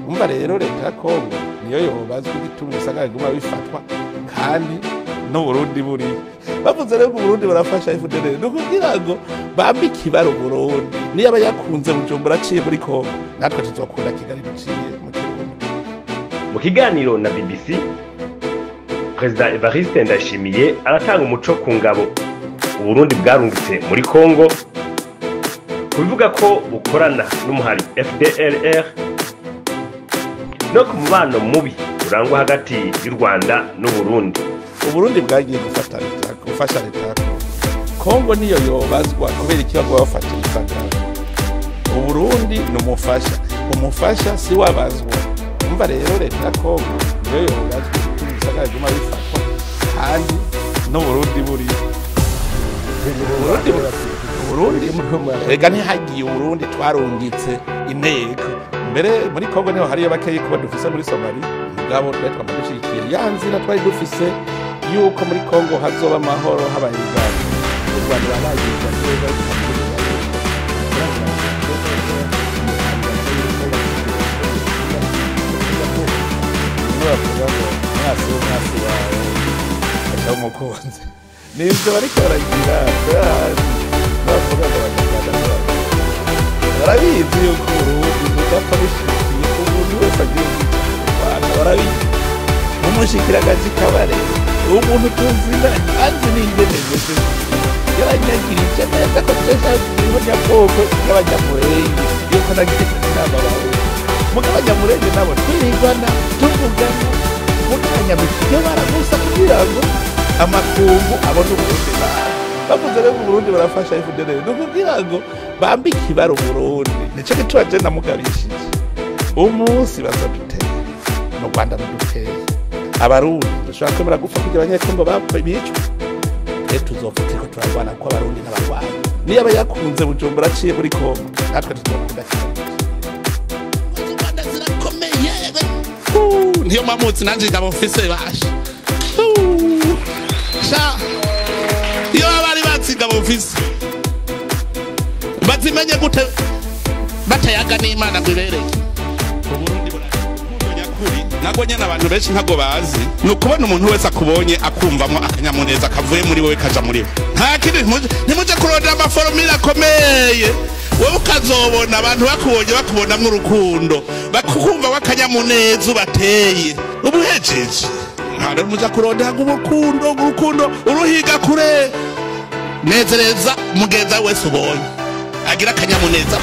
umva rero leta ya Kongo niyo yobazwa igituma usanga iguma bifatwa kandi no Burundi buri bavuze rero Burundi barafasha FDL no kugira ngo bambike ibaro Burundi niyo abayakunze Bujumbura aciye muri Kongo natwe tuzokunda Kigali duciye mu kiganiro na BBC President Evariste Ndayishimiye aratanga umuco ku ngabo Burundi bwarungitse muri Kongo kuvuga ko bukorana n'umuhari FDLR no ku mubano mubi urangwa hagati y'u Rwanda n'u Burundi. Uburundi bwagiye gufasha leta Kongo niyo yobazwa kubera ikibazo bafatira isangano. Uburundi umufasha si wabazwa. Umva rero leta Kongo niyo yobazwa isangano iguma bifatwa kandi no Burundi buri Burundi ega ntihagiye Burundi twarungitse inteko mbere muri Kongo niho hariyo bakeyi kuba dufise muri Somalia mugabo twetwa madushikiye yanzira twari dufise yuko muri Kongo hazoba amahoro habaye igana u Rwanda baragize neza mwasi wawe umukunzi nibyo bariko baragira bavuga abanyarwanda barabizi yuko Burundi budapfa bushikiye umuntu wese agiye barabizi umushikiragazi kabare umuntu tuziranye anzi n'ingeneze yaranyagirije neza ko tweshaziho nyakoko y'abanyamurenge yuko nagiye inama bawe mugabanyamurenge nabo twirigana tuvugana mugabanyamurenge baramusa kugira ngo amakungu abone Uburundi bavuze rero Burundi barafasha FDL no kugira ngo bambike ibaro Burundi nico gituma je namugabishije umunsi bazaduteye no Rwanda duteye abarundi dushaka kwemera gupfa kugira abanyekongo bapfa bicwa tuzovuga ko turarwana ko abarundi n'abarwanyi niyo abayakunze Bujumbura aciye muri Kongo natwe tuzokunda Rwanda zirakomeye niyo mamutsi nanje ngabo mfise basha iyo abari batsinga bufise bazimenye gute batayaga n'Imana bibereke Uburundi burakunya kuri nago nyene abantu benshi ntago bazi nukubona umuntu wese akubonye akumvamo akanyamuneza kavuye muri wowe kaja muri we nta kindi ntimuje kurondera amaformula akomeye wowe ukazobona abantu bakubonamwo urukundo bakukumva wakanyamuneza ubateye ubuhejeje ntabwo muza kurondera urukundo uruhiga kure nezereza mugenza wese ubonye agira akanyamuneza